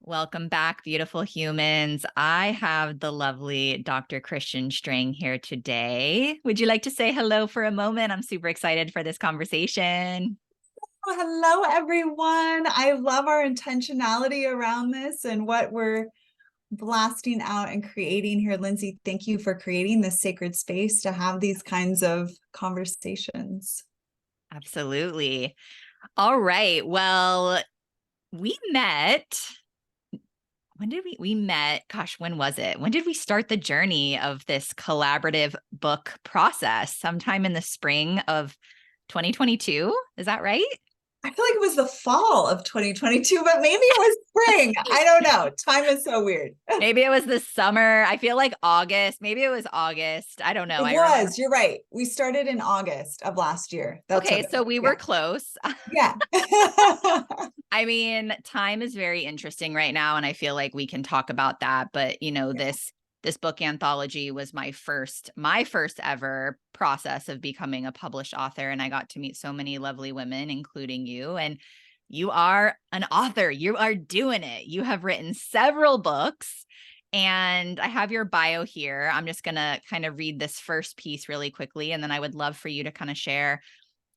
Welcome back, beautiful humans. I have the lovely Dr. Kristian Strang here today. Would you like to say hello for a moment? I'm super excited for this conversation. Oh, hello, everyone. I love our intentionality around this and what we're blasting out and creating here. Lindsay, thank you for creating this sacred space to have these kinds of conversations. Absolutely. All right. Well, we met. When did we met? Gosh, when was it? When did we start the journey of this collaborative book process? Sometime in the spring of 2022. Is that right? I feel like it was the fall of 2022, but maybe it was spring. I don't know. Time is so weird. Maybe it was the summer. I feel like August. Maybe it was August. I don't know. It I remember. was, you're right. We started in August of last year. That's what Okay, it so was. we Yeah. were close. Yeah. I mean, time is very interesting right now, and I feel like we can talk about that. But this book anthology was my first ever process of becoming a published author, and I got to meet so many lovely women, including you. And you are an author. You are doing it. You have written several books. And I have your bio here. I'm just going to kind of read this first piece really quickly. And then I would love for you to kind of share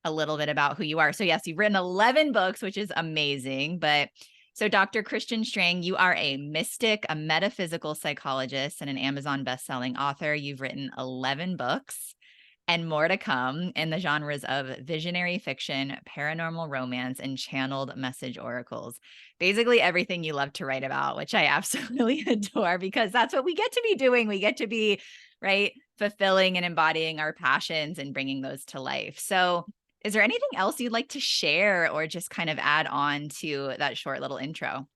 a little bit about who you are. So yes, you've written 11 books, which is amazing. But so Dr. Kristian Strang, you are a mystic, a metaphysical psychologist, and an Amazon best-selling author. You've written 11 books and more to come in the genres of visionary fiction, paranormal romance, and channeled message oracles. Basically everything you love to write about, which I absolutely adore because that's what we get to be doing. We get to be, right, fulfilling and embodying our passions and bringing those to life. So is there anything else you'd like to share or just kind of add on to that short little intro?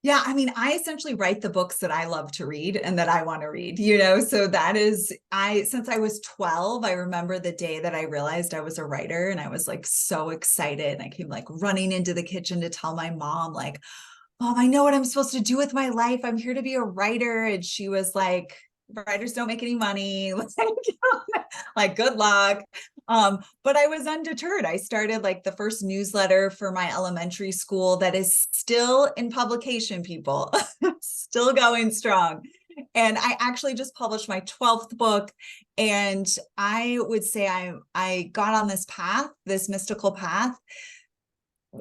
Yeah, I mean, I essentially write the books that I love to read and that I want to read, so that is, since I was 12, I remember the day that I realized I was a writer and I was like so excited. And I came like running into the kitchen to tell my mom, like, Mom, I know what I'm supposed to do with my life. I'm here to be a writer. And she was like, writers don't make any money. Like good luck. But I was undeterred. I started like the first newsletter for my elementary school that is still in publication, people, still going strong. And I actually just published my 12th book. And I would say I got on this path, this mystical path.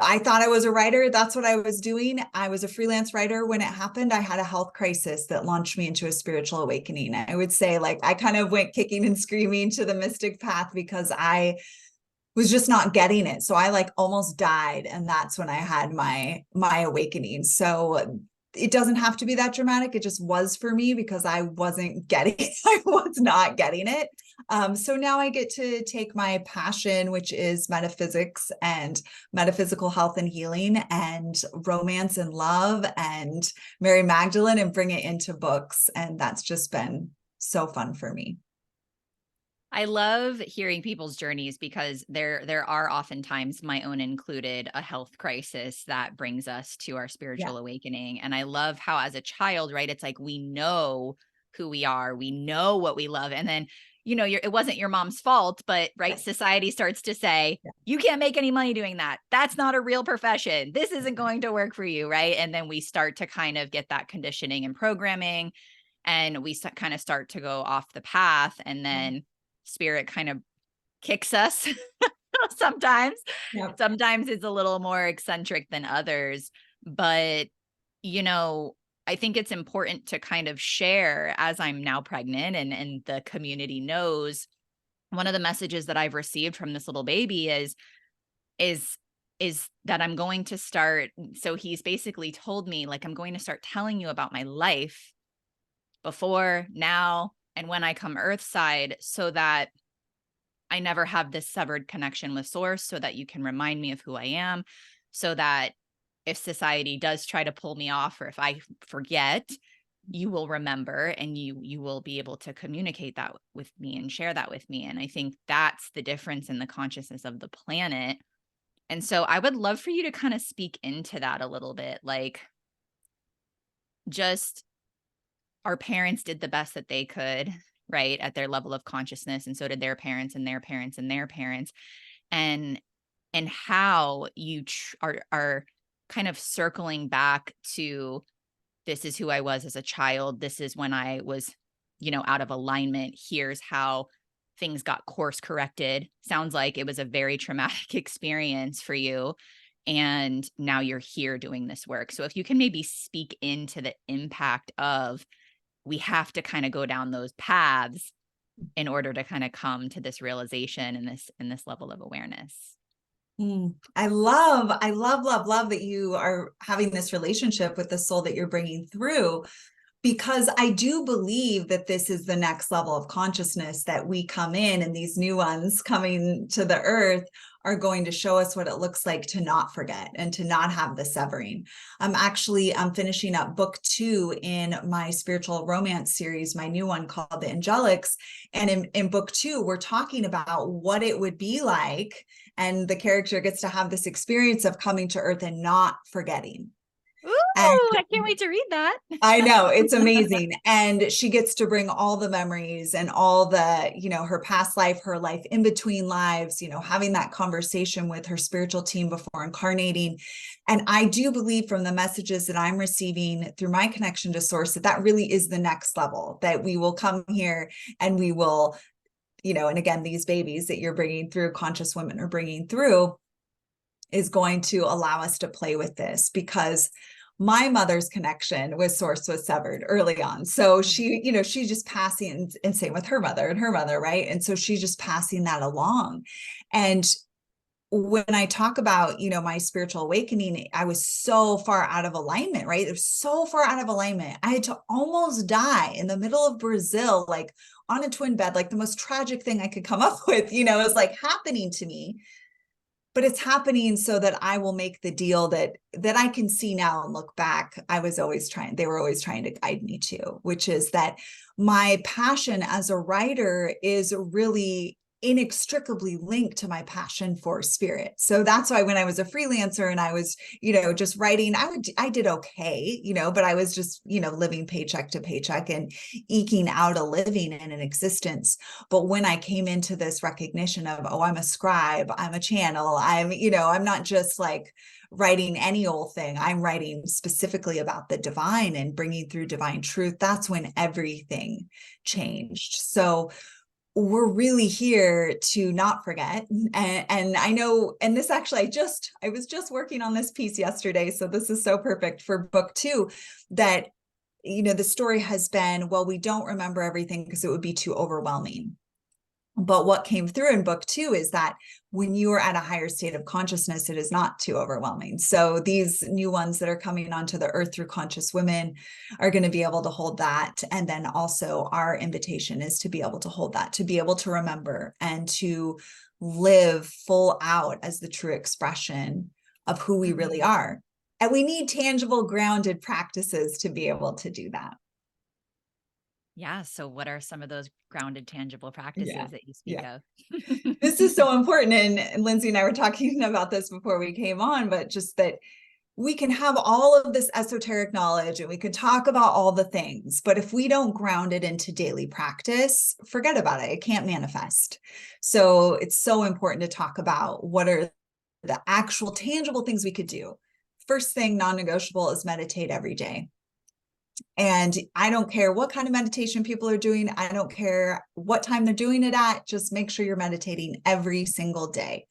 I thought I was a writer. That's what I was doing. I was a freelance writer when it happened. I had a health crisis that launched me into a spiritual awakening. I would say like I kind of went kicking and screaming to the mystic path because I was just not getting it. So I like almost died. And that's when I had my awakening. So it doesn't have to be that dramatic. It just was for me because I wasn't getting it. I was not getting it. So now I get to take my passion, which is metaphysics and metaphysical health and healing and romance and love and Mary Magdalene and bring it into books. And that's just been so fun for me. I love hearing people's journeys because there are oftentimes, my own included, a health crisis that brings us to our Yeah. spiritual awakening. And I love how as a child, right, it's like we know who we are, we know what we love. And then, it wasn't your mom's fault, but right, society starts to say, Yeah. you can't make any money doing that. That's not a real profession. This isn't going to work for you, right? And then we start to kind of get that conditioning and programming, and we kind of start to go off the path. And then spirit kind of kicks us sometimes. Yeah. Sometimes it's a little more eccentric than others. But, I think it's important to kind of share, as I'm now pregnant and the community knows, one of the messages that I've received from this little baby is is that I'm going to start. So he's basically told me, like, I'm going to start telling you about my life before, now, and when I come earthside, so that I never have this severed connection with source, so that you can remind me of who I am, so that if society does try to pull me off, or if I forget, you will remember, and you will be able to communicate that with me and share that with me. And I think that's the difference in the consciousness of the planet. And so I would love for you to kind of speak into that a little bit, like, just, our parents did the best that they could, right, at their level of consciousness, and so did their parents and their parents and their parents. And how you are kind of circling back to, this is who I was as a child. This is when I was, out of alignment. Here's how things got course corrected. Sounds like it was a very traumatic experience for you. And now you're here doing this work. So if you can maybe speak into the impact of, we have to kind of go down those paths in order to kind of come to this realization and this level of awareness. I love that you are having this relationship with the soul that you're bringing through, because I do believe that this is the next level of consciousness that we come in, and these new ones coming to the earth are going to show us what it looks like to not forget and to not have the severing. I'm finishing up book 2 in my spiritual romance series, my new one called The Angelics. And in book 2, we're talking about what it would be like. And the character gets to have this experience of coming to earth and not forgetting. Ooh, I can't wait to read that. I know, it's amazing. And she gets to bring all the memories and all the, her past life, her life in between lives, having that conversation with her spiritual team before incarnating. And I do believe from the messages that I'm receiving through my connection to source, that really is the next level, that we will come here and we will, and again, these babies that you're bringing through, conscious women are bringing through, is going to allow us to play with this, because my mother's connection with source was severed early on. So she, she's just passing, and same with her mother and her mother, right? And so she's just passing that along. And when I talk about, my spiritual awakening, I was so far out of alignment, right? It was so far out of alignment. I had to almost die in the middle of Brazil, like on a twin bed, like the most tragic thing I could come up with, it was like happening to me. But it's happening so that I will make the deal that I can see now and look back. They were always trying to guide me to, which is that my passion as a writer is really inextricably linked to my passion for spirit. So that's why when I was a freelancer and I was, just writing, I did okay, but I was just, living paycheck to paycheck and eking out a living and an existence. But when I came into this recognition of, oh, I'm a scribe, I'm a channel, I'm not just like writing any old thing, I'm writing specifically about the divine and bringing through divine truth, that's when everything changed. So we're really here to not forget. And I know, and this actually, I was just working on this piece yesterday. So this is so perfect for book 2, that, the story has been, well, we don't remember everything because it would be too overwhelming. But what came through in book 2 is that when you are at a higher state of consciousness, it is not too overwhelming. So these new ones that are coming onto the earth through conscious women are going to be able to hold that. And then also our invitation is to be able to hold that, to be able to remember and to live full out as the true expression of who we really are. And we need tangible, grounded practices to be able to do that. Yeah. So what are some of those grounded, tangible practices that you speak of? This is so important. And Lindsay and I were talking about this before we came on, but just that we can have all of this esoteric knowledge and we can talk about all the things, but if we don't ground it into daily practice, forget about it. It can't manifest. So it's so important to talk about what are the actual tangible things we could do. First thing, non-negotiable, is meditate every day. And I don't care what kind of meditation people are doing. I don't care what time they're doing it at. Just make sure you're meditating every single day,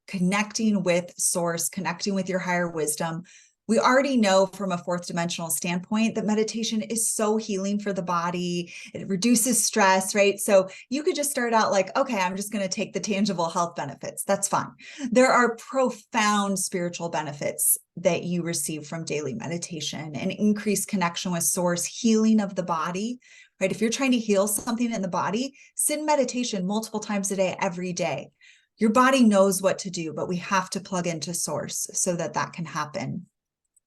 connecting with source, connecting with your higher wisdom. We already know from a fourth dimensional standpoint that meditation is so healing for the body. It reduces stress, right? So you could just start out like, okay, I'm just going to take the tangible health benefits. That's fine. There are profound spiritual benefits that you receive from daily meditation, and increased connection with source, healing of the body, right? If you're trying to heal something in the body, sit in meditation multiple times a day, every day. Your body knows what to do, but we have to plug into source so that that can happen.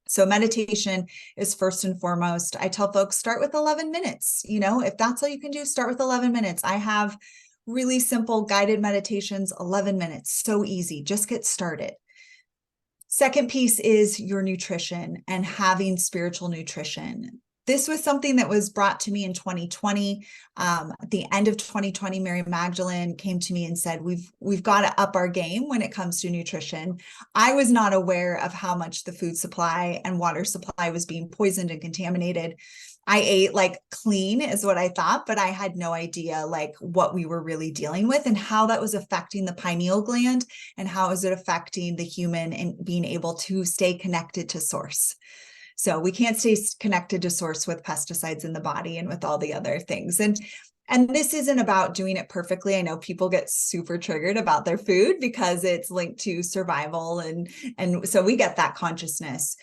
So meditation is first and foremost. I tell folks, start with 11 minutes. If that's all you can do, start with 11 minutes. I have really simple guided meditations, 11 minutes, so easy. Just get started. Second piece is your nutrition and having spiritual nutrition. this was something that was brought to me in 2020. At the end of 2020, Mary Magdalene came to me and said, we've got to up our game when it comes to nutrition. I was not aware of how much the food supply and water supply was being poisoned and contaminated. I ate like clean is what I thought, but I had no idea like what we were really dealing with and how that was affecting the pineal gland and how is it affecting the human and being able to stay connected to source. So we can't stay connected to source with pesticides in the body and with all the other things. And this isn't about doing it perfectly. I know people get super triggered about their food because it's linked to survival. And so we get that consciousness.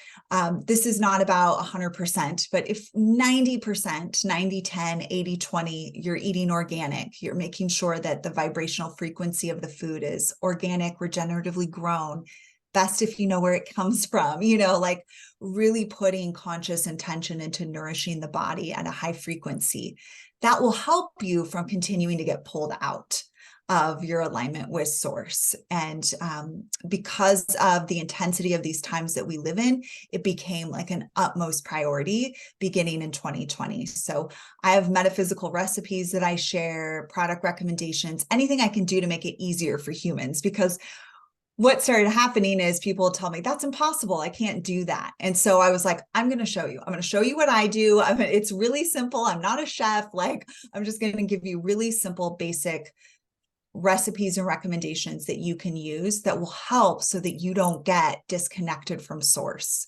This is not about 100%, but if 90%, 90, 10, 80, 20, you're eating organic, you're making sure that the vibrational frequency of the food is organic, regeneratively grown, best if you know where it comes from, like really putting conscious intention into nourishing the body at a high frequency. That will help you from continuing to get pulled out of your alignment with source. And because of the intensity of these times that we live in, it became like an utmost priority beginning in 2020. So I have metaphysical recipes that I share, product recommendations, anything I can do to make it easier for humans, because what started happening is people tell me that's impossible. I can't do that. And so I was like, I'm going to show you. I'm going to show you what I do. It's really simple. I'm not a chef. Like, I'm just going to give you really simple, basic recipes and recommendations that you can use that will help so that you don't get disconnected from source.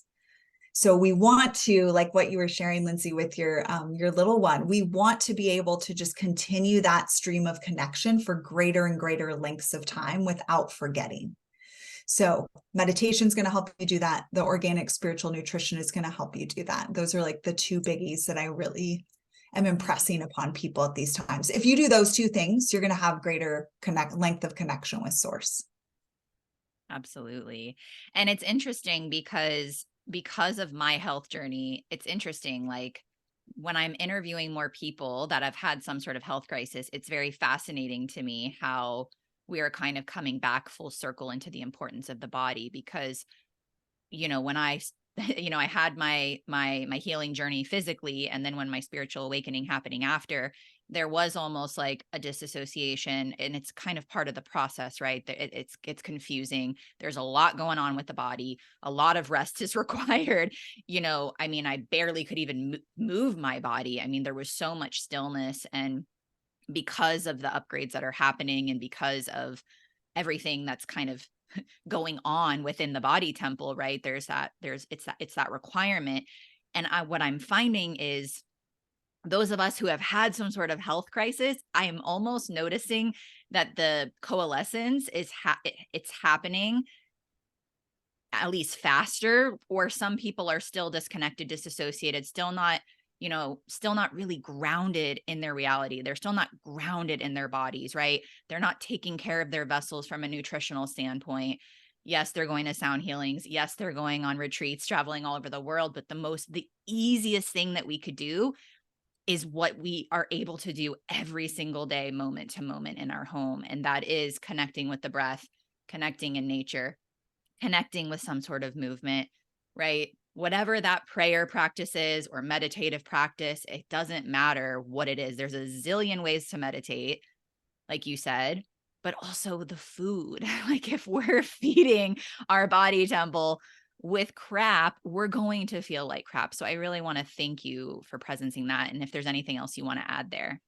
So we want to, like what you were sharing, Lindsay, with your little one, we want to be able to just continue that stream of connection for greater and greater lengths of time without forgetting. So meditation is going to help you do that. The organic spiritual nutrition is going to help you do that. Those are like the two biggies that I really am impressing upon people at these times. If you do those two things, you're going to have greater length of connection with source. Absolutely. And it's interesting because of my health journey, it's interesting. Like when I'm interviewing more people that have had some sort of health crisis, it's very fascinating to me how we are kind of coming back full circle into the importance of the body. Because, when I I had my healing journey physically, and then when my spiritual awakening happening after, there was almost like a disassociation, and it's kind of part of the process, right? It's confusing. There's a lot going on with the body. A lot of rest is required. I barely could even move my body. There was so much stillness, and because of the upgrades that are happening and because of everything that's kind of going on within the body temple, right? It's that requirement. And what I'm finding is those of us who have had some sort of health crisis, I am almost noticing that the coalescence is it's happening at least faster, or some people are still disconnected, disassociated, still not really grounded in their reality. They're still not grounded in their bodies, right? They're not taking care of their vessels from a nutritional standpoint. Yes, they're going to sound healings. Yes, they're going on retreats, traveling all over the world. But the easiest thing that we could do is what we are able to do every single day, moment to moment in our home. And that is connecting with the breath, connecting in nature, connecting with some sort of movement, right? Whatever that prayer practice is or meditative practice, it doesn't matter what it is. There's a zillion ways to meditate, like you said, but also the food. Like if we're feeding our body temple with crap, we're going to feel like crap. So I really want to thank you for presencing that. And if there's anything else you want to add there.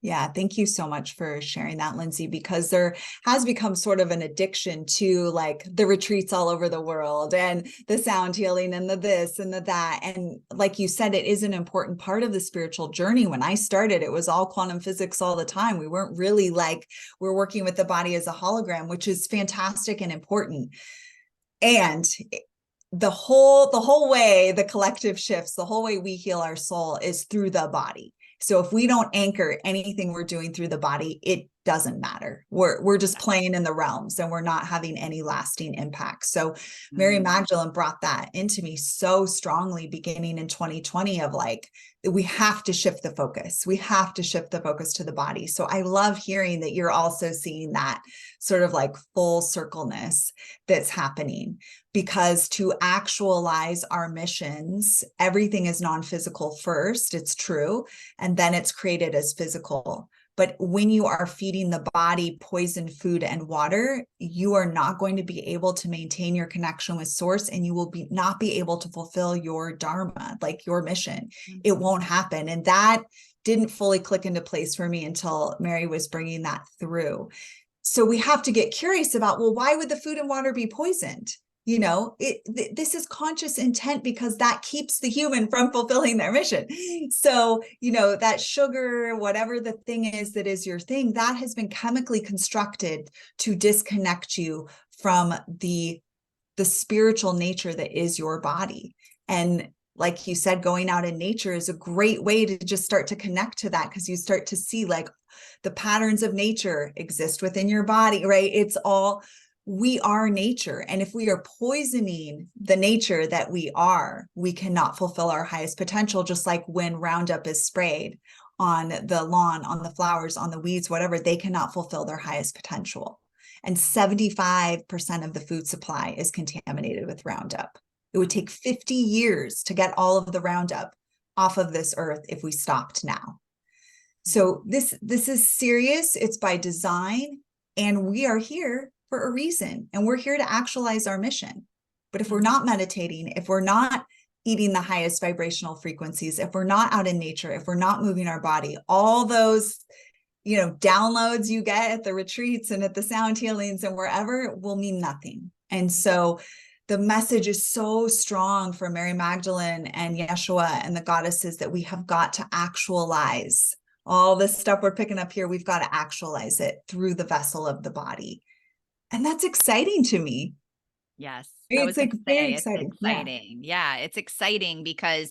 Yeah, thank you so much for sharing that, Lindsay, because there has become sort of an addiction to like the retreats all over the world and the sound healing and the this and the that. And like you said, it is an important part of the spiritual journey. When I started, it was all quantum physics all the time. We weren't really like, we're working with the body as a hologram, which is fantastic and important. And the whole way the collective shifts, the whole way we heal our soul is through the body. So if we don't anchor anything we're doing through the body, doesn't matter. We're just playing in the realms and we're not having any lasting impact. So Mary Magdalene brought that into me so strongly beginning in 2020 of like, we have to shift the focus. We have to shift the focus to the body. So I love hearing that you're also seeing that sort of like full circleness that's happening, because to actualize our missions, everything is non-physical first. It's true. And then it's created as physical. But when you are feeding the body poisoned food and water, you are not going to be able to maintain your connection with source, and you will not be able to fulfill your dharma, like your mission. It won't happen. And that didn't fully click into place for me until Mary was bringing that through. So we have to get curious about, well, why would the food and water be poisoned? This is conscious intent, because that keeps the human from fulfilling their mission. So, that sugar, whatever the thing is that is your thing, that has been chemically constructed to disconnect you from the spiritual nature that is your body. And like you said, going out in nature is a great way to just start to connect to that, because you start to see like the patterns of nature exist within your body, right? It's all, we are nature. And if we are poisoning the nature that we are, we cannot fulfill our highest potential. Just like when Roundup is sprayed on the lawn, on the flowers, on the weeds, whatever, they cannot fulfill their highest potential. And 75% of the food supply is contaminated with Roundup. It would take 50 years to get all of the Roundup off of this earth if we stopped now. So this is serious. It's by design, and we are here for a reason, and we're here to actualize our mission. But if we're not meditating, if we're not eating the highest vibrational frequencies, if we're not out in nature, if we're not moving our body, all those downloads you get at the retreats and at the sound healings and wherever will mean nothing. And so the message is so strong for Mary Magdalene and Yeshua and the goddesses that we have got to actualize all this stuff we're picking up here. We've got to actualize it through the vessel of the body. And that's exciting to me. Yes. It's like very exciting. It's exciting. Yeah. It's exciting because,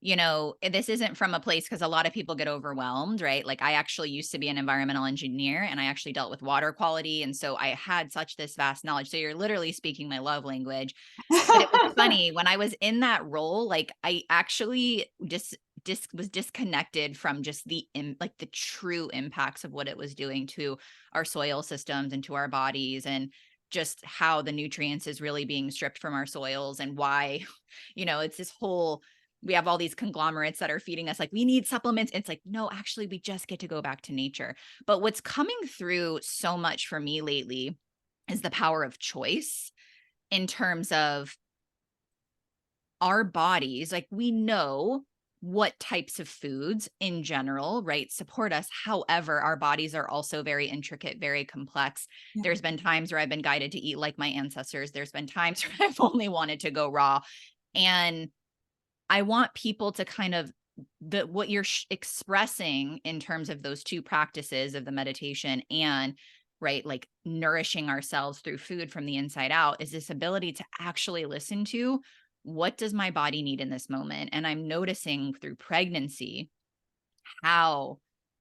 this isn't from a place, because a lot of people get overwhelmed, right? Like I actually used to be an environmental engineer, and I actually dealt with water quality. And so I had such this vast knowledge. So you're literally speaking my love language. But it was funny when I was in that role, like I actually just was disconnected from just the true impacts of what it was doing to our soil systems and to our bodies, and just how the nutrients is really being stripped from our soils, and why, it's this whole, we have all these conglomerates that are feeding us like we need supplements. It's like, no, actually we just get to go back to nature. But what's coming through so much for me lately is the power of choice in terms of our bodies. Like we know what types of foods in general, right, support us. However, our bodies are also very intricate, very complex. Yeah. There's been times where I've been guided to eat like my ancestors. There's been times where I've only wanted to go raw. And I want people to kind of, what you're expressing in terms of those two practices of the meditation and, right, like nourishing ourselves through food from the inside out, is this ability to actually listen to, what does my body need in this moment? And I'm noticing through pregnancy how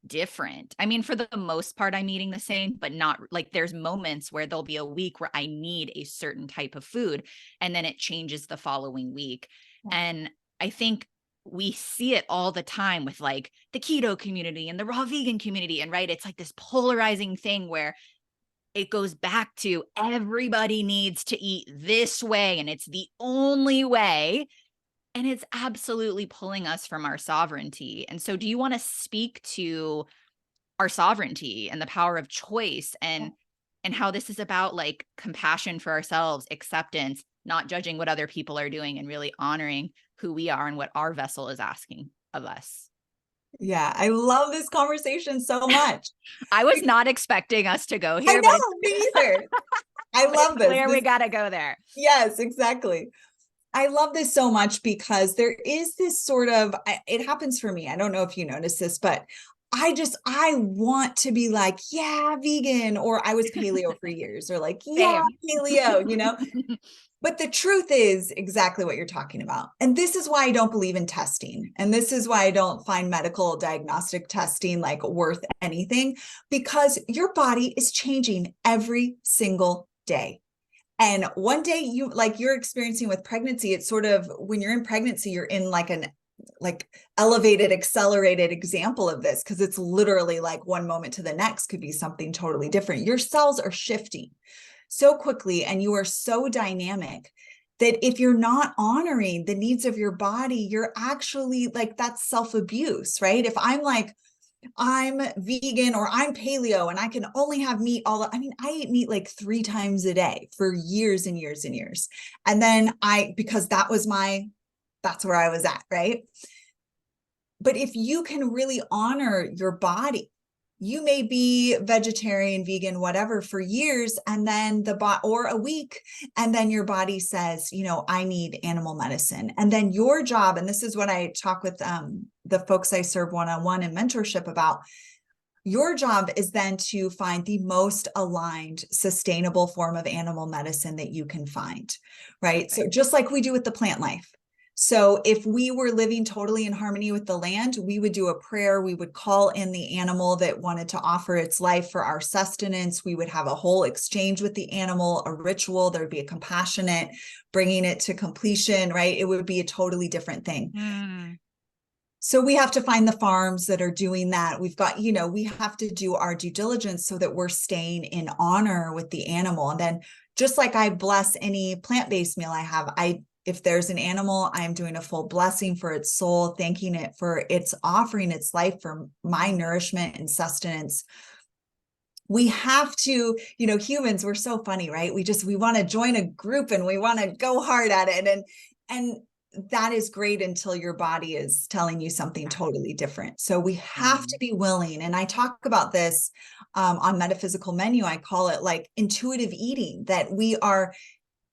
different. I mean, for the most part, I'm eating the same, but not like, there's moments where there'll be a week where I need a certain type of food, and then it changes the following week. And I think we see it all the time with like the keto community and the raw vegan community. And right, it's like this polarizing thing where it goes back to everybody needs to eat this way, and it's the only way. And it's absolutely pulling us from our sovereignty. And so do you want to speak to our sovereignty and the power of choice, and how this is about like compassion for ourselves, acceptance, not judging what other people are doing, and really honoring who we are and what our vessel is asking of us? Yeah, I love this conversation so much. I was not expecting us to go here. I know, me either. I love this. We got to go there. Yes, exactly. I love this so much because there is this sort of, it happens for me. I don't know if you notice this, but I want to be like, yeah, vegan, or I was paleo for years, or like, yeah, paleo, But the truth is exactly what you're talking about. And this is why I don't believe in testing. And this is why I don't find medical diagnostic testing like worth anything, because your body is changing every single day. And one day you, like you're experiencing with pregnancy, it's sort of when you're in pregnancy, you're in like an like elevated, accelerated example of this, because it's literally like one moment to the next could be something totally different. Your cells are shifting so quickly and you are so dynamic that if you're not honoring the needs of your body, you're actually like, that's self-abuse, right? If I'm like, I'm vegan or I'm paleo and I can only have meat I mean, I ate meat like 3 times a day for years and years and years. And then because that's where I was at, right? But if you can really honor your body, you may be vegetarian, vegan, whatever for years, and then or a week, and then your body says, I need animal medicine. And then your job, and this is what I talk with the folks I serve one-on-one in mentorship about, your job is then to find the most aligned, sustainable form of animal medicine that you can find, right? So just like we do with the plant life. So if we were living totally in harmony with the land, we would do a prayer. We would call in the animal that wanted to offer its life for our sustenance. We would have a whole exchange with the animal, a ritual. There'd be a compassionate bringing it to completion, right? It would be a totally different thing. So we have to find the farms that are doing that. We've got, we have to do our due diligence so that we're staying in honor with the animal. And then just like I bless any plant-based meal I have, if there's an animal, I'm doing a full blessing for its soul, thanking it for its offering its life for my nourishment and sustenance. We have to, humans, we're so funny, right? We want to join a group and we want to go hard at it. And that is great until your body is telling you something totally different. So we have to be willing. And I talk about this on Metaphysical Menu. I call it like intuitive eating, that we are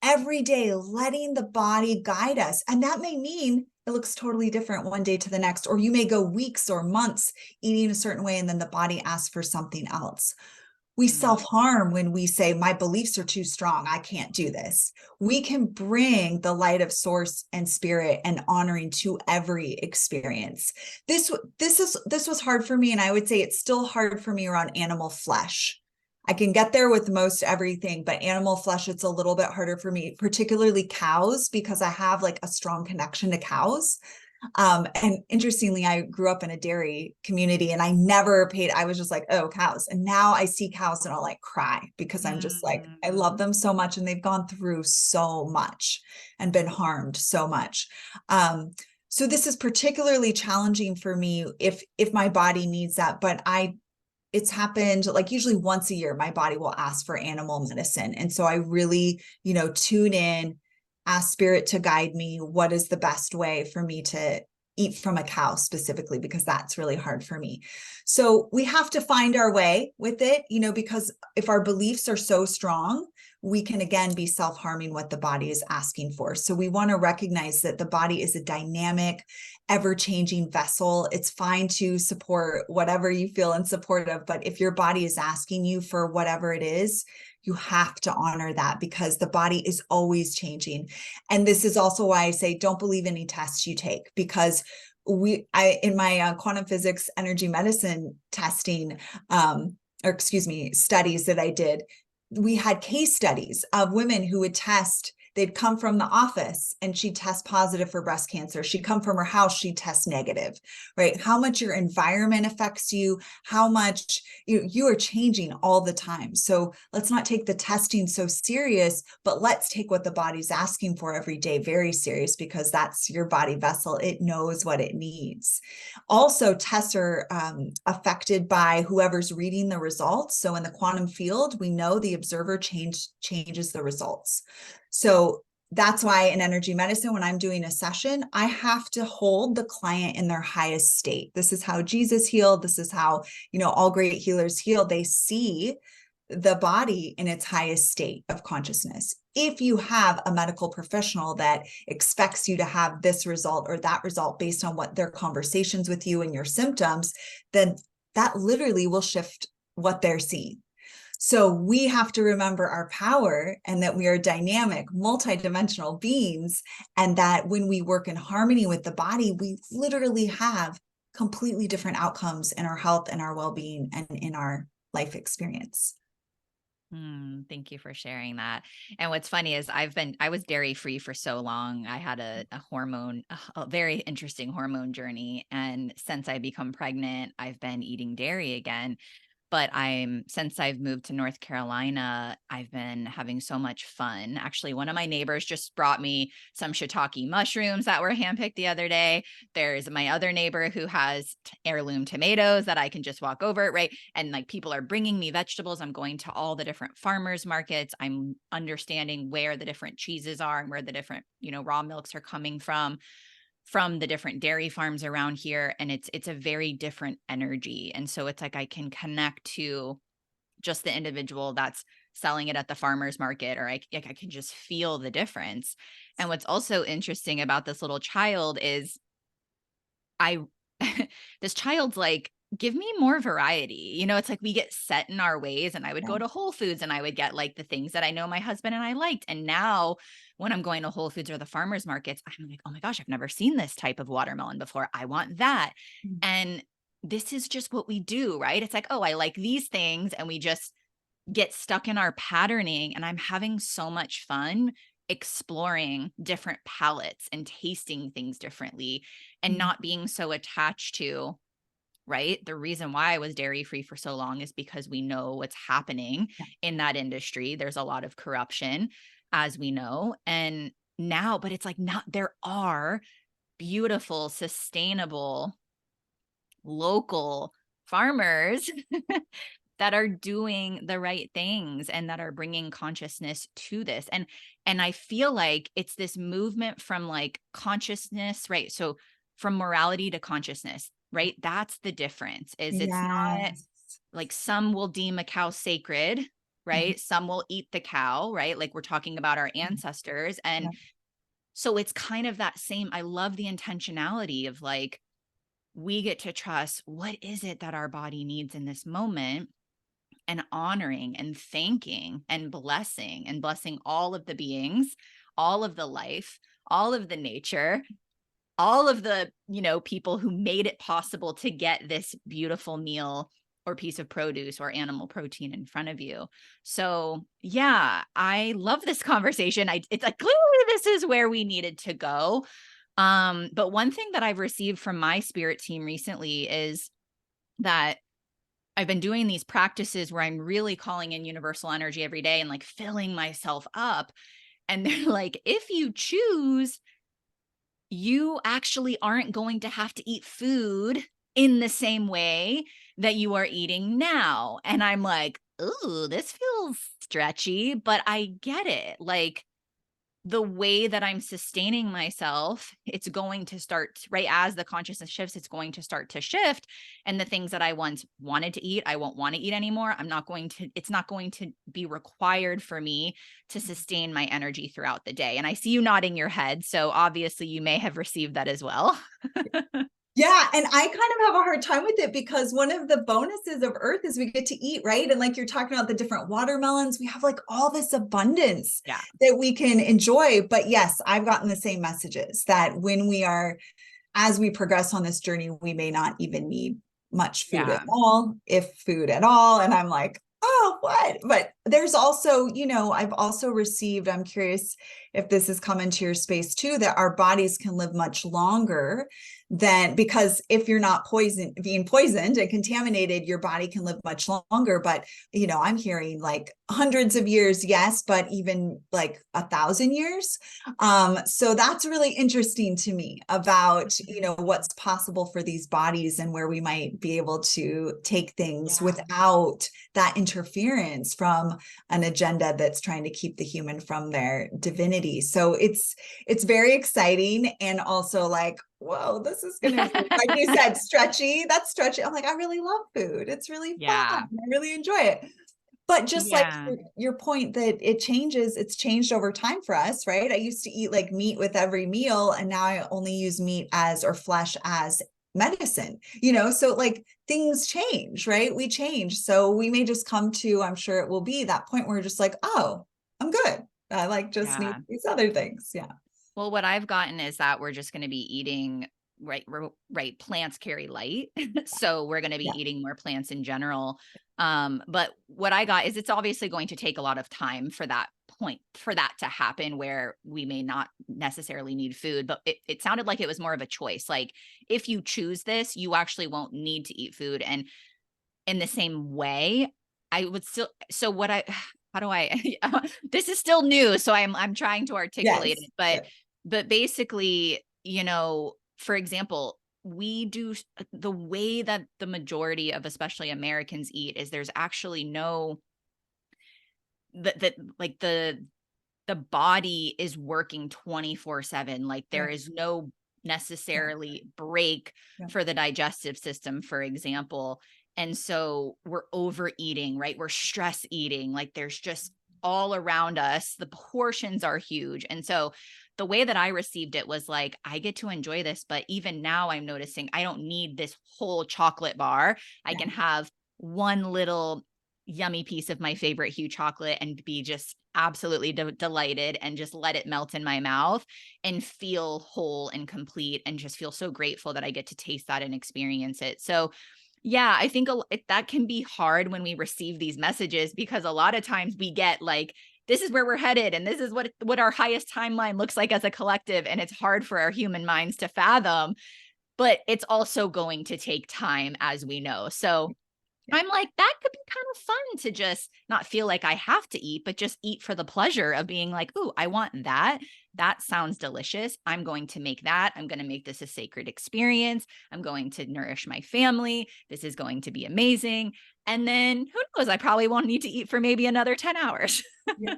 every day letting the body guide us. And that may mean it looks totally different one day to the next, or you may go weeks or months eating a certain way and then the body asks for something else. We self-harm when we say, my beliefs are too strong, I can't do this. We can bring the light of source and spirit and honoring to every experience. This was hard for me. And I would say it's still hard for me around animal flesh. I can get there with most everything, but animal flesh, it's a little bit harder for me, particularly cows, because I have like a strong connection to cows. And interestingly, I grew up in a dairy community and I was just like, oh, cows. And now I see cows and I'll like cry because I'm just like, I love them so much. And they've gone through so much and been harmed so much. So this is particularly challenging for me if my body needs that, but it's happened like usually once a year, my body will ask for animal medicine. And so I really, tune in, ask spirit to guide me. What is the best way for me to eat from a cow specifically, because that's really hard for me. So we have to find our way with it, because if our beliefs are so strong, we can again be self-harming what the body is asking for. So we want to recognize that the body is a dynamic, ever-changing vessel. It's fine to support whatever you feel in support of, but if your body is asking you for whatever it is, you have to honor that, because the body is always changing. And this is also why I say, don't believe any tests you take, because in my quantum physics, energy medicine testing, studies that I did, we had case studies of women who would test. They'd come from the office and she'd test positive for breast cancer. She'd come from her house, she'd test negative, right? How much your environment affects you, how much you are changing all the time. So let's not take the testing so serious, but let's take what the body's asking for every day very serious, because that's your body vessel. It knows what it needs. Also, tests are affected by whoever's reading the results. So in the quantum field, we know the observer changes the results. So that's why in energy medicine, when I'm doing a session, I have to hold the client in their highest state. This is how Jesus healed. This is how, all great healers heal. They see the body in its highest state of consciousness. If you have a medical professional that expects you to have this result or that result based on what their conversations with you and your symptoms, then that literally will shift what they're seeing. So we have to remember our power and that we are dynamic, multidimensional beings. And that when we work in harmony with the body, we literally have completely different outcomes in our health and our well-being and in our life experience. Thank you for sharing that. And what's funny is I was dairy free for so long. I had a very interesting hormone journey. And since I become pregnant, I've been eating dairy again. But since I've moved to North Carolina, I've been having so much fun. Actually, one of my neighbors just brought me some shiitake mushrooms that were handpicked the other day. There's my other neighbor who has heirloom tomatoes that I can just walk over, right? And like people are bringing me vegetables. I'm going to all the different farmers markets. I'm understanding where the different cheeses are and where the different, raw milks are coming from the different dairy farms around here. And it's a very different energy. And so it's like I can connect to just the individual that's selling it at the farmer's market, or I can just feel the difference. And what's also interesting about this little child is I this child's like, give me more variety. It's like we get set in our ways, and I would go to Whole Foods and I would get like the things that I know my husband and I liked. And now when I'm going to Whole Foods or the farmers markets, I'm like, oh my gosh, I've never seen this type of watermelon before. I want that. And this is just what we do, right? It's like, oh, I like these things. And we just get stuck in our patterning. And I'm having so much fun exploring different palettes and tasting things differently and not being so attached to, right? The reason why I was dairy free for so long is because we know what's happening in that industry. There's a lot of corruption, as we know. And now, but it's like, not, there are beautiful, sustainable, local farmers that are doing the right things and that are bringing consciousness to this. And I feel like it's this movement from like consciousness, right? So from morality to consciousness, right? That's the difference. Is it's not Yes. like some will deem a cow sacred, right? Some will eat the cow, right? Like we're talking about our ancestors. And so it's kind of that same, I love the intentionality of like, we get to trust what is it that our body needs in this moment, and honoring and thanking and blessing all of the beings, all of the life, all of the nature, all of the, people who made it possible to get this beautiful meal or piece of produce or animal protein in front of you. So yeah, I love this conversation. It's like, clearly this is where we needed to go. But one thing that I've received from my spirit team recently is that I've been doing these practices where I'm really calling in universal energy every day and like filling myself up. And they're like, if you choose, you actually aren't going to have to eat food in the same way that you are eating now. And I'm like, ooh, this feels stretchy, but I get it. Like, the way that I'm sustaining myself, it's going to start, right? As the consciousness shifts, it's going to start to shift. And the things that I once wanted to eat, I won't want to eat anymore. It's not going to be required for me to sustain my energy throughout the day. And I see you nodding your head. So obviously you may have received that as well. Yeah. And I kind of have a hard time with it because one of the bonuses of Earth is we get to eat, right? And like you're talking about the different watermelons, we have like all this abundance that we can enjoy. But yes, I've gotten the same messages that as we progress on this journey, we may not even need much food at all, if food at all. And I'm like, oh, what? But there's also, I've also received, I'm curious if this has come into your space too, that our bodies can live much longer because if you're not being poisoned and contaminated, your body can live much longer. But, I'm hearing like hundreds of years, yes, but even like 1,000 years. So that's really interesting to me about, what's possible for these bodies and where we might be able to take things without that interference from an agenda that's trying to keep the human from their divinity. So it's very exciting, and also like, whoa, this is going to be, like you said, stretchy. That's stretchy. I'm like, I really love food. It's really fun. I really enjoy it. But just like your point that it's changed over time for us, right? I used to eat like meat with every meal, and now I only use meat or flesh as medicine, so like things change, right? We change. So we may just come to, I'm sure it will be that point where we're just like, oh, I'm good. I like just need Yeah. these other things. Yeah. Well, what I've gotten is that we're just going to be eating right. Plants carry light. So we're going to be Yeah. eating more plants in general. But what I got is it's obviously going to take a lot of time for that to happen where we may not necessarily need food, but it sounded like it was more of a choice. Like if you choose this, you actually won't need to eat food. And in the same way, I would still, so what I, how do I, this is still new. So I'm trying to articulate Yes. it, Yeah. but basically, for example, we do the way that the majority of especially Americans eat is there's actually no, that like the body is working 24/7. Like there Right. is no Yeah. necessarily break Yeah. for the digestive system, for example. And so we're overeating, right? We're stress eating. Like there's just all around us, the portions are huge. And so the way that I received it was like, I get to enjoy this, but even now I'm noticing I don't need this whole chocolate bar. I Yeah. can have one little yummy piece of my favorite Hue chocolate and be just absolutely delighted and just let it melt in my mouth and feel whole and complete and just feel so grateful that I get to taste that and experience it. So, yeah, I think that can be hard when we receive these messages because a lot of times we get like, this is where we're headed and this is what our highest timeline looks like as a collective, and it's hard for our human minds to fathom, but it's also going to take time, as we know. So Yeah. I'm like, that could be kind of fun to just not feel like I have to eat, but just eat for the pleasure of being like, ooh, I want that. That sounds delicious. I'm going to make that. I'm going to make this a sacred experience. I'm going to nourish my family. This is going to be amazing. And then who knows? I probably won't need to eat for maybe another 10 hours. Yeah.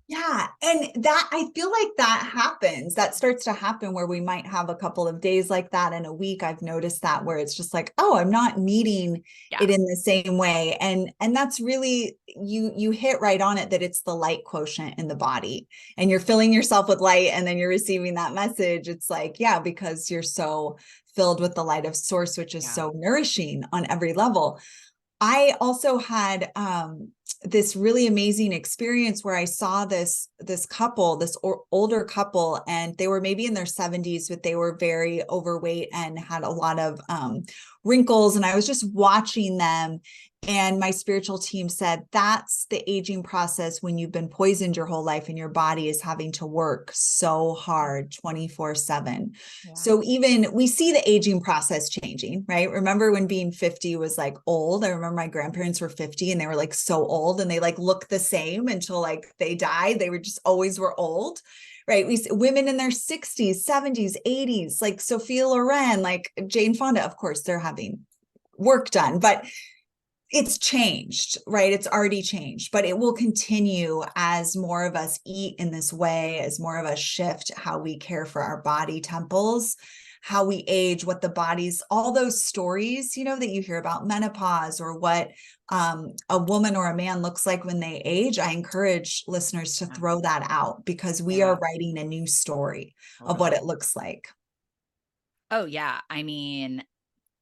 Yeah. And that, I feel like that happens. That starts to happen where we might have a couple of days like that in a week. I've noticed that where it's just like, oh, I'm not needing Yeah. it in the same way. And that's really, you hit right on it, that it's the light quotient in the body and you're filling yourself with light and then you're receiving that message. It's like, yeah, because you're so filled with the light of source, which is Yeah. so nourishing on every level. I also had this really amazing experience where I saw this couple, older couple, and they were maybe in their 70s, but they were very overweight and had a lot of wrinkles. And I was just watching them. And my spiritual team said, that's the aging process when you've been poisoned your whole life and your body is having to work so hard 24/7. Yeah. So even we see the aging process changing, right? Remember when being 50 was like old? I remember my grandparents were 50 and they were like so old and they like looked the same until like they died. They were just always were old, right? We women in their 60s, 70s, 80s, like Sophia Loren, like Jane Fonda, of course, they're having work done, but it's changed, right? It's already changed, but it will continue as more of us eat in this way, as more of us shift how we care for our body temples, how we age, what the body's, all those stories, that you hear about menopause or what a woman or a man looks like when they age. I encourage listeners to Yeah. throw that out because we Yeah. are writing a new story of what Totally. it looks like. Oh, yeah. I mean,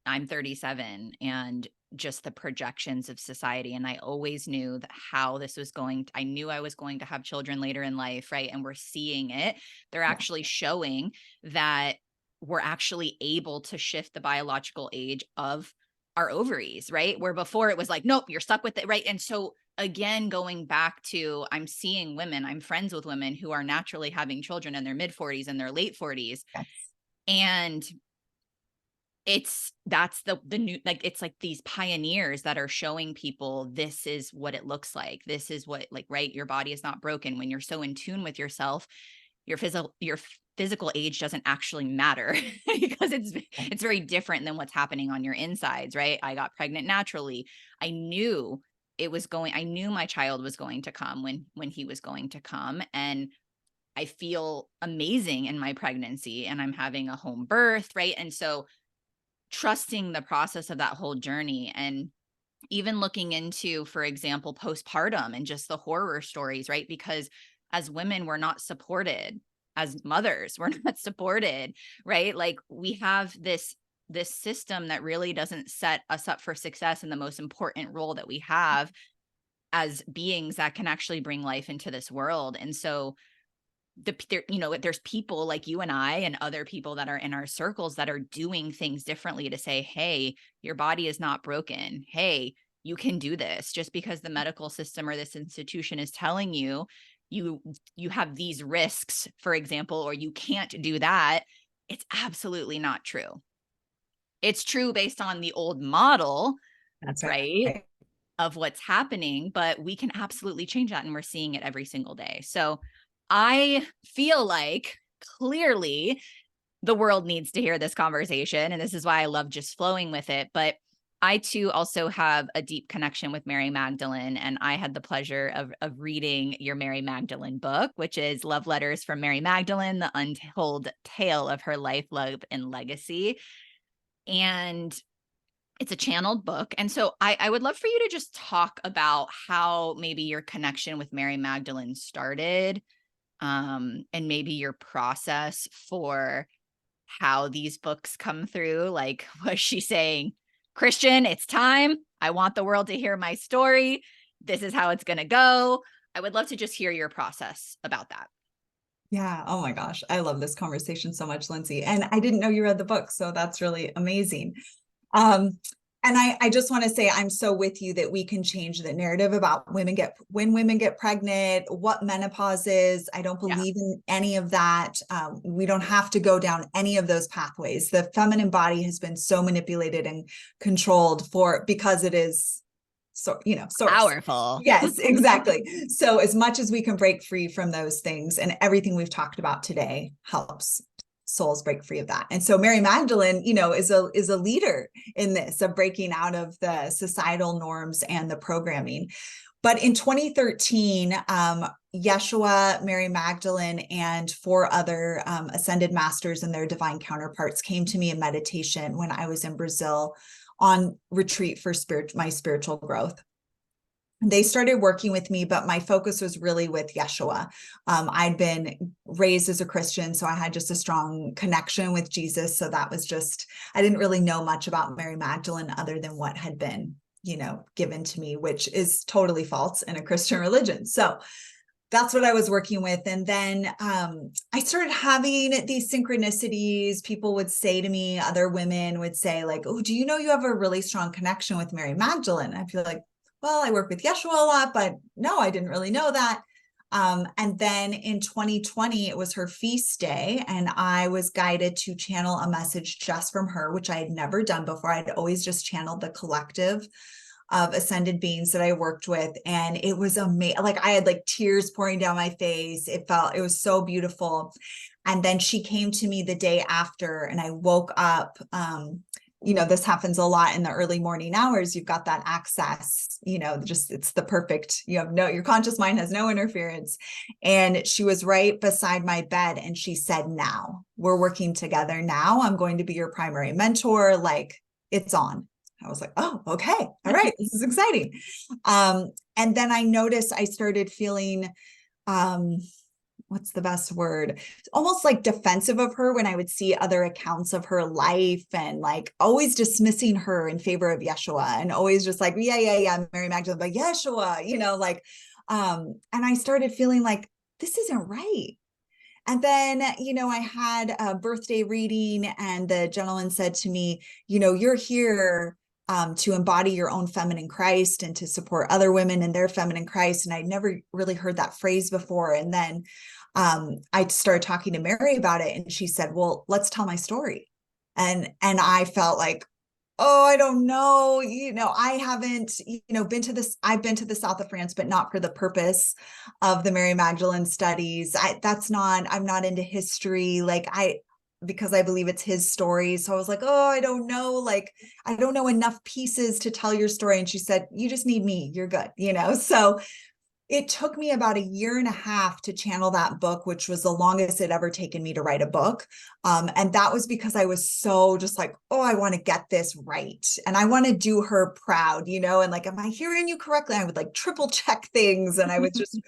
I'm 37 and just the projections of society. And I always knew that how this was I knew I was going to have children later in life, right? And we're seeing it. They're Yeah. actually showing that we're actually able to shift the biological age of our ovaries, right? Where before it was like, nope, you're stuck with it, right? And so again, going back to, I'm seeing women, I'm friends with women who are naturally having children in their mid 40s and their late 40s. Yes. And that's the new, like, it's like these pioneers that are showing people this is what it looks like. This is what, like, right, your body is not broken when you're so in tune with yourself. Your physical age doesn't actually matter because it's very different than what's happening on your insides, right? I got pregnant naturally. I knew I knew my child was going to come when he was going to come, and I feel amazing in my pregnancy and I'm having a home birth, right? And so trusting the process of that whole journey, and even looking into, for example, postpartum and just the horror stories, right? Because as women, we're not supported. As mothers, we're not supported, right? Like we have this system that really doesn't set us up for success in the most important role that we have as beings that can actually bring life into this world. And so there's people like you and I and other people that are in our circles that are doing things differently to say, hey, your body is not broken. Hey, you can do this. Just because the medical system or this institution is telling you you have these risks, for example, or you can't do that, it's absolutely not true. It's true based on the old model, That's right, right. of what's happening, but we can absolutely change that, and we're seeing it every single day. So I feel like clearly the world needs to hear this conversation, and this is why I love just flowing with it. But I too also have a deep connection with Mary Magdalene, and I had the pleasure of reading your Mary Magdalene book, which is Love Letters from Mary Magdalene, the untold tale of her life, love, and legacy. And it's a channeled book. And so I would love for you to just talk about how maybe your connection with Mary Magdalene started, and maybe your process for how these books come through. Like, was she saying, Kristian, it's time. I want the world to hear my story. This is how it's going to go. I would love to just hear your process about that. Yeah. Oh my gosh. I love this conversation so much, Lindsay. And I didn't know you read the book. So that's really amazing. Um, and I just want to say I'm so with you that we can change the narrative about when women get pregnant, what menopause is. I don't Yeah. believe in any of that. We don't have to go down any of those pathways. The feminine body has been so manipulated and controlled because it is source. Powerful. Yes, exactly. So as much as we can break free from those things, and everything we've talked about today helps souls break free of that. And so Mary Magdalene, is a leader in this, of breaking out of the societal norms and the programming. But in 2013, Yeshua, Mary Magdalene, and 4 other ascended masters and their divine counterparts came to me in meditation when I was in Brazil on retreat for my spiritual growth. They started working with me, but my focus was really with Yeshua. I'd been raised as a Christian, so I had just a strong connection with Jesus. So that was I didn't really know much about Mary Magdalene other than what had been, given to me, which is totally false in a Christian religion. So that's what I was working with. And then I started having these synchronicities. People would say to me, other women would say like, oh, do you know you have a really strong connection with Mary Magdalene? I feel like, well, I work with Yeshua a lot, but no, I didn't really know that. And then in 2020, it was her feast day, and I was guided to channel a message just from her, which I had never done before. I'd always just channeled the collective of ascended beings that I worked with. And it was amazing. Like, I had like tears pouring down my face. It was so beautiful. And then she came to me the day after, and I woke up. This happens a lot in the early morning hours. You've got that access, it's the perfect, your conscious mind has no interference. And she was right beside my bed, and she said, now we're working together. Now I'm going to be your primary mentor. Like, it's on. I was like, oh, okay. All right. This is exciting. And then I noticed I started feeling, what's the best word? Almost like defensive of her when I would see other accounts of her life, and like always dismissing her in favor of Yeshua, and always just like, yeah, Mary Magdalene, but Yeshua, and I started feeling like this isn't right. And then, I had a birthday reading, and the gentleman said to me, you're here to embody your own feminine Christ and to support other women in their feminine Christ. And I'd never really heard that phrase before. And then I started talking to Mary about it, and she said, well, let's tell my story. And I felt like, oh, I don't know. I haven't, I've been to the south of France, but not for the purpose of the Mary Magdalene studies. I'm not into history. Because I believe it's his story. So I was like, oh, I don't know. Like, I don't know enough pieces to tell your story. And she said, you just need me. You're good. So it took me about 1.5 years to channel that book, which was the longest it ever taken me to write a book. And that was because I was so just like, oh, I want to get this right. And I want to do her proud, and like, am I hearing you correctly? I would like triple check things. And I was just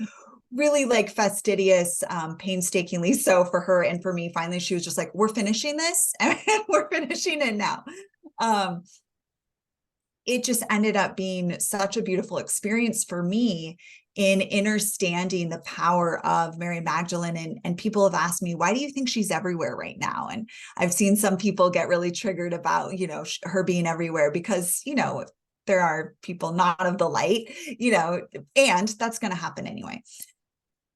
really like fastidious, painstakingly so for her and for me. Finally, she was just like, we're finishing this and we're finishing it now. Um, it just ended up being such a beautiful experience for me in understanding the power of Mary Magdalene. And people have asked me, why do you think she's everywhere right now? And I've seen some people get really triggered about, her being everywhere because, there are people not of the light, and that's going to happen anyway.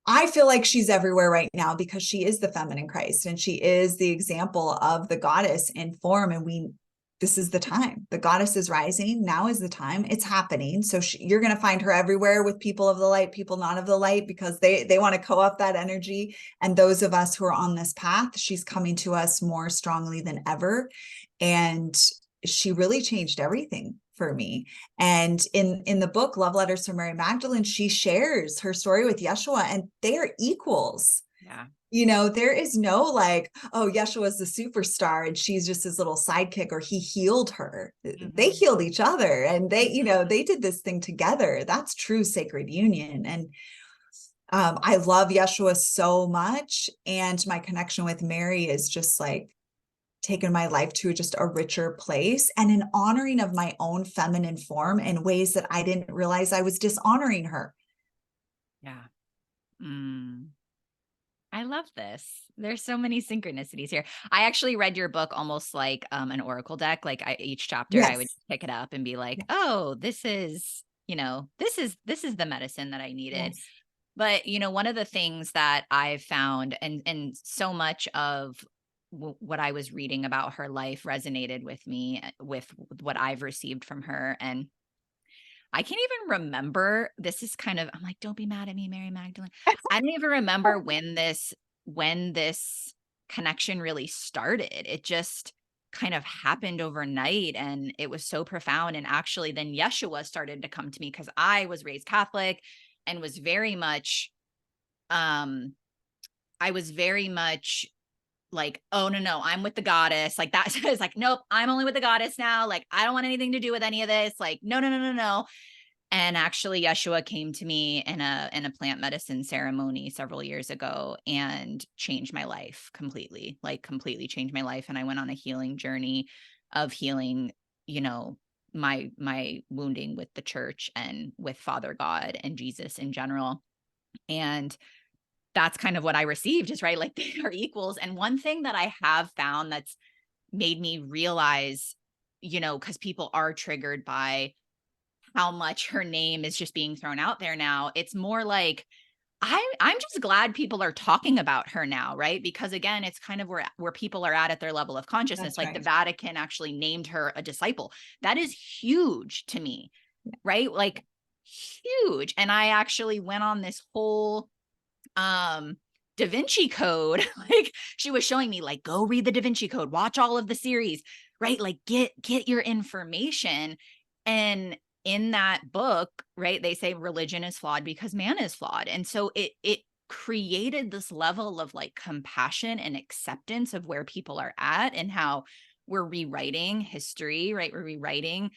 I feel like she's everywhere right now because she is the feminine Christ and she is the example of the goddess in form. And this is the time. The goddess is rising. Now is the time. It's happening. So you're going to find her everywhere with people of the light, people not of the light, because they want to co-opt that energy. And those of us who are on this path, she's coming to us more strongly than ever. And she really changed everything for me. And in the book, Love Letters from Mary Magdalene, she shares her story with Yeshua and they are equals. Yeah. There is no like, oh, Yeshua's the superstar and she's just his little sidekick, or he healed her. Mm-hmm. They healed each other and they, they did this thing together. That's true sacred union. And I love Yeshua so much. And my connection with Mary is just like taken my life to just a richer place and an honoring of my own feminine form in ways that I didn't realize I was dishonoring her. Yeah. I love this. There's so many synchronicities here. I actually read your book almost like an oracle deck. Like each chapter, yes. I would pick it up and be like, oh, this is, this is the medicine that I needed. Yes. But, one of the things that I've found and so much of what I was reading about her life resonated with me with what I've received from her. And I can't even remember, this is kind of, I'm like, don't be mad at me, Mary Magdalene. I don't even remember when this connection really started. It just kind of happened overnight and it was so profound. And actually then Yeshua started to come to me because I was raised Catholic and was very much, I was very much like, oh, no, I'm with the goddess. Like that is like, nope, I'm only with the goddess now. Like, I don't want anything to do with any of this. Like, no. And actually Yeshua came to me in a plant medicine ceremony several years ago and changed my life completely, like completely changed my life. And I went on a healing journey of healing, my wounding with the church and with Father God and Jesus in general. And that's kind of what I received is right. Like they are equals. And one thing that I have found that's made me realize, because people are triggered by how much her name is just being thrown out there now. It's more like, I'm just glad people are talking about her now, right? Because again, it's kind of where people are at their level of consciousness. That's like right. The Vatican actually named her a disciple. That is huge to me, right? Like huge. And I actually went on this whole Da Vinci Code. Like she was showing me like, go read the Da Vinci Code, watch all of the series, right? Like get your information. And in that book, right, they say religion is flawed because man is flawed. And so it created this level of like compassion and acceptance of where people are at and how we're rewriting history, right? We're rewriting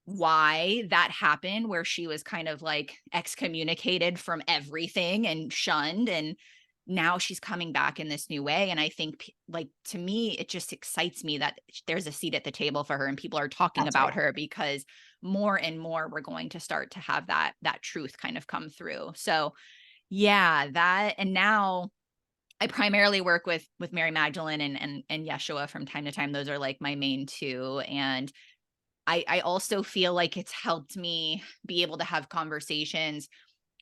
why that happened, where she was kind of like excommunicated from everything and shunned. And now she's coming back in this new way. And I think like, to me, it just excites me that there's a seat at the table for her and people are talking That's about right. her, because more and more we're going to start to have that truth kind of come through. So yeah, that, and now I primarily work with Mary Magdalene and Yeshua from time to time. Those are like my main two. And I also feel like it's helped me be able to have conversations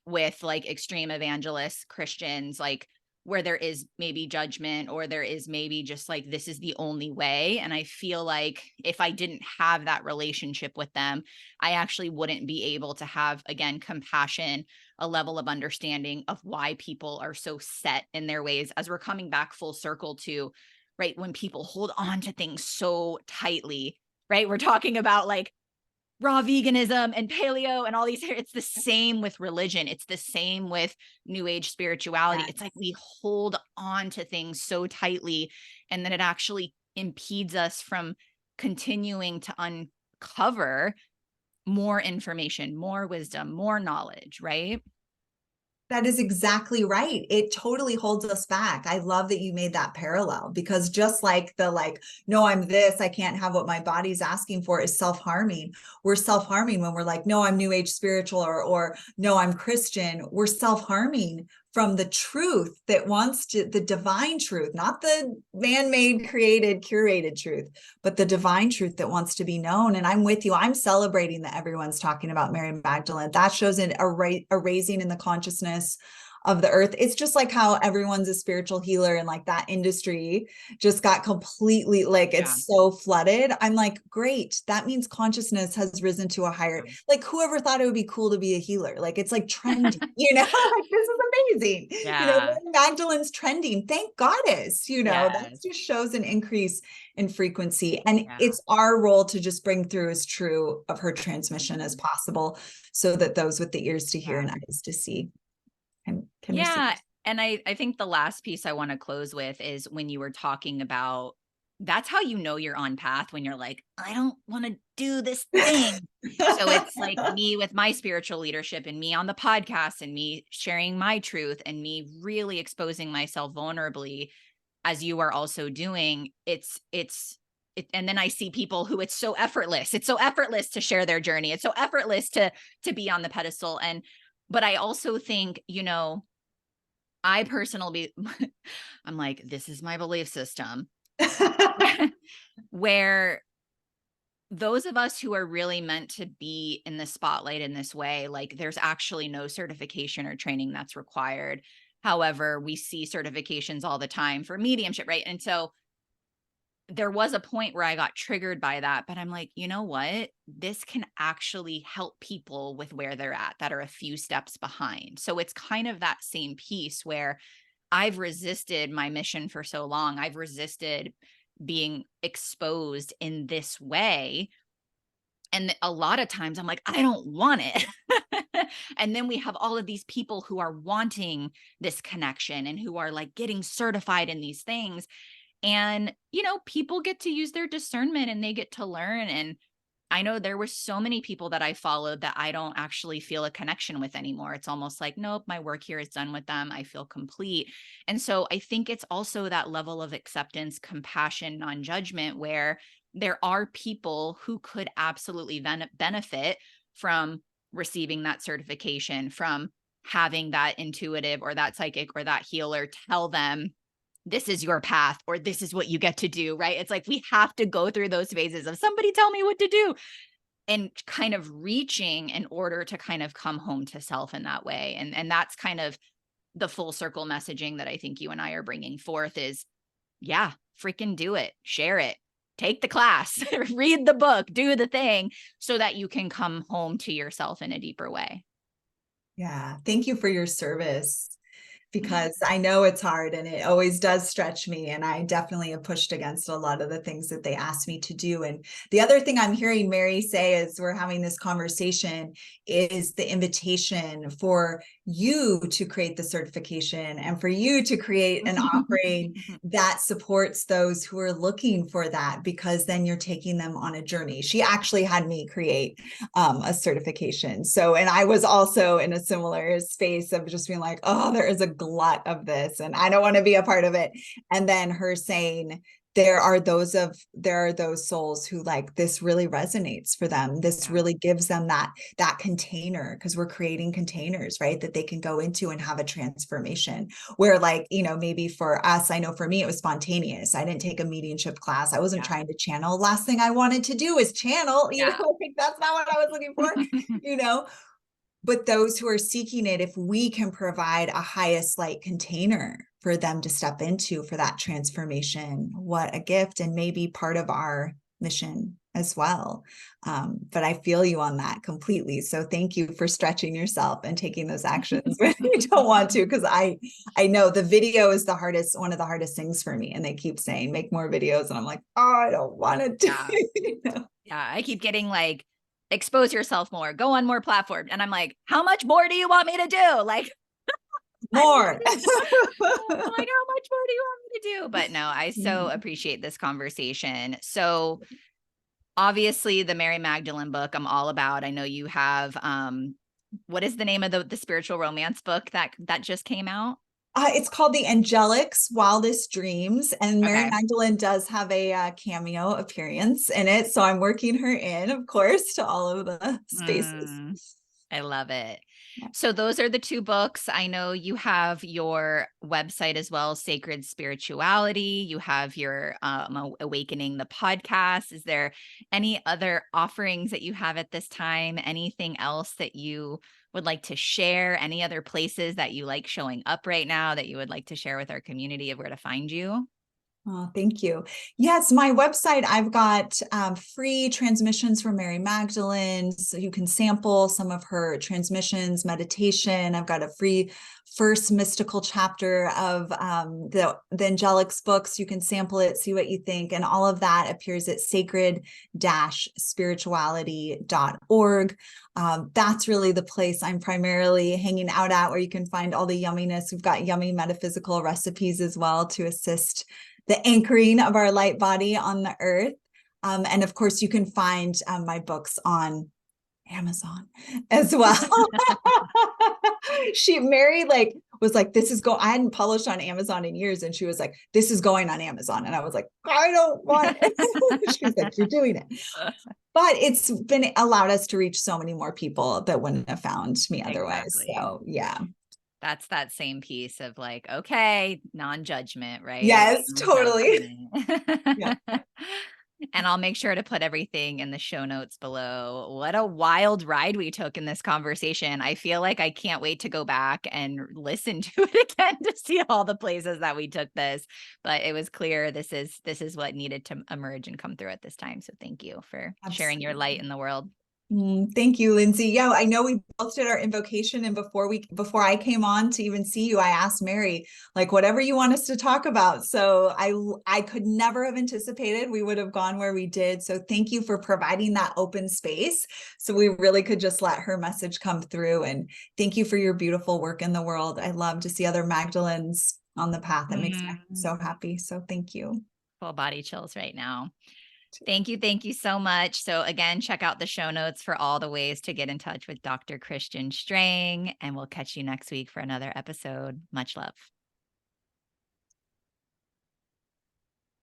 with like extreme evangelist Christians, like where there is maybe judgment or there is maybe just like, this is the only way. And I feel like if I didn't have that relationship with them, I actually wouldn't be able to have, again, compassion, a level of understanding of why people are so set in their ways, as we're coming back full circle to, right, when people hold on to things so tightly, right? We're talking about like raw veganism and paleo and all these, it's the same with religion. It's the same with new age spirituality. Yes. It's like we hold on to things so tightly, and then it actually impedes us from continuing to uncover more information, more wisdom, more knowledge, right? That is exactly right. It totally holds us back. I love that you made that parallel, because just like the no, I'm this, I can't have what my body's asking for is self-harming. We're self-harming when we're like, no, I'm new age spiritual, or no, I'm Christian. We're self-harming from the truth that wants to, the divine truth, not the man-made, created, curated truth, but the divine truth that wants to be known. And I'm with you. I'm celebrating that everyone's talking about Mary Magdalene. That shows a raising in the consciousness of the earth. It's just like how everyone's a spiritual healer, and like that industry just got completely it's so flooded. I'm like, great. That means consciousness has risen to a higher, whoever thought it would be cool to be a healer? It's like trending, like this is amazing. Yeah. Magdalene's trending. Thank goddess, that Yes. just shows an increase in frequency. And Yeah. it's our role to just bring through as true of her transmission as possible, so that those with the ears to hear and eyes to see can receive. And I think the last piece I want to close with is when you were talking about, that's how you know you're on path, when you're like, I don't want to do this thing. So it's like me with my spiritual leadership, and me on the podcast, and me sharing my truth, and me really exposing myself vulnerably, as you are also doing. And then I see people who it's so effortless. It's so effortless to share their journey. It's so effortless to be on the pedestal. But I also think, I personally, I'm like, this is my belief system, where those of us who are really meant to be in the spotlight in this way, there's actually no certification or training that's required. However, we see certifications all the time for mediumship, right? And so there was a point where I got triggered by that, but I'm like, you know what? This can actually help people with where they're at, that are a few steps behind. So it's kind of that same piece where I've resisted my mission for so long. I've resisted being exposed in this way. And a lot of times I'm like, I don't want it. And then we have all of these people who are wanting this connection, and who are getting certified in these things. And, people get to use their discernment, and they get to learn. And I know there were so many people that I followed that I don't actually feel a connection with anymore. It's almost like, nope, my work here is done with them. I feel complete. And so I think it's also that level of acceptance, compassion, non-judgment, where there are people who could absolutely benefit from receiving that certification, from having that intuitive or that psychic or that healer tell them, this is your path, or this is what you get to do, right? It's like, we have to go through those phases of somebody tell me what to do, and kind of reaching in order to kind of come home to self in that way. And that's kind of the full circle messaging that I think you and I are bringing forth is, yeah, freaking do it, share it, take the class, read the book, do the thing, so that you can come home to yourself in a deeper way. Yeah. Thank you for your service, because I know it's hard, and it always does stretch me. And I definitely have pushed against a lot of the things that they asked me to do. And the other thing I'm hearing Mary say as we're having this conversation is the invitation for you to create the certification, and for you to create an offering that supports those who are looking for that, because then you're taking them on a journey. She actually had me create a certification. So, and I was also in a similar space of just being like, oh, there is a glut of this, and I don't want to be a part of it. And then her saying, there are those souls who this really resonates for them. This really gives them that container, because we're creating containers, right, that they can go into and have a transformation where maybe for us, I know for me, it was spontaneous. I didn't take a mediumship class. I wasn't trying to channel. Last thing I wanted to do is channel, I think that's not what I was looking for, But those who are seeking it, if we can provide a highest light container for them to step into for that transformation, what a gift, and maybe part of our mission as well. But I feel you on that completely. So thank you for stretching yourself and taking those actions when you don't want to, because I know the video is one of the hardest things for me. And they keep saying, make more videos. And I'm like, oh, I don't want to do it. Yeah, I keep getting expose yourself more, go on more platforms. And I'm like, how much more do you want me to do? More. I'm like, how much more do you want me to do? But no, I so appreciate this conversation. So obviously the Mary Magdalene book, I'm all about. I know you have What is the name of the spiritual romance book that just came out? It's called The Angelic's Wildest Dreams, and Mary Okay. Magdalene does have a cameo appearance in it. So I'm working her in, of course, to all of the spaces. Mm, I love it. Yeah. So those are the two books. I know you have your website as well, Sacred Spirituality. You have your Awakening the podcast. Is there any other offerings that you have at this time? Anything else that you would like to share? Any other places that you like showing up right now that you would like to share with our community of where to find you? Oh, thank you. Yes, my website, I've got free transmissions from Mary Magdalene. So you can sample some of her transmissions, meditation. I've got a free first mystical chapter of the Angelics books. You can sample it, see what you think. And all of that appears at sacred-spirituality.org. That's really the place I'm primarily hanging out at, where you can find all the yumminess. We've got yummy metaphysical recipes as well to assist the anchoring of our light body on the earth. And of course, you can find my books on Amazon as well. Mary was like, I hadn't published on Amazon in years. And she was like, this is going on Amazon. And I was like, I don't want it. She was like, you're doing it. But it's been allowed us to reach so many more people that wouldn't have found me otherwise. Exactly. So yeah. That's that same piece of like, okay, non-judgment, right? Yes, totally. Yeah. And I'll make sure to put everything in the show notes below. What a wild ride we took in this conversation. I feel like I can't wait to go back and listen to it again to see all the places that we took this. But it was clear this is what needed to emerge and come through at this time. So thank you for sharing your light in the world. Thank you, Lindsay. Yeah, I know we both did our invocation, and before I came on to even see you, I asked Mary, like, whatever you want us to talk about. So I could never have anticipated we would have gone where we did. So thank you for providing that open space, so we really could just let her message come through. And thank you for your beautiful work in the world. I love to see other Magdalenes on the path. That makes me so happy. So thank you. Full body chills right now. Thank you. Thank you so much. So again, check out the show notes for all the ways to get in touch with Dr. Kristian Strang, and we'll catch you next week for another episode. Much love.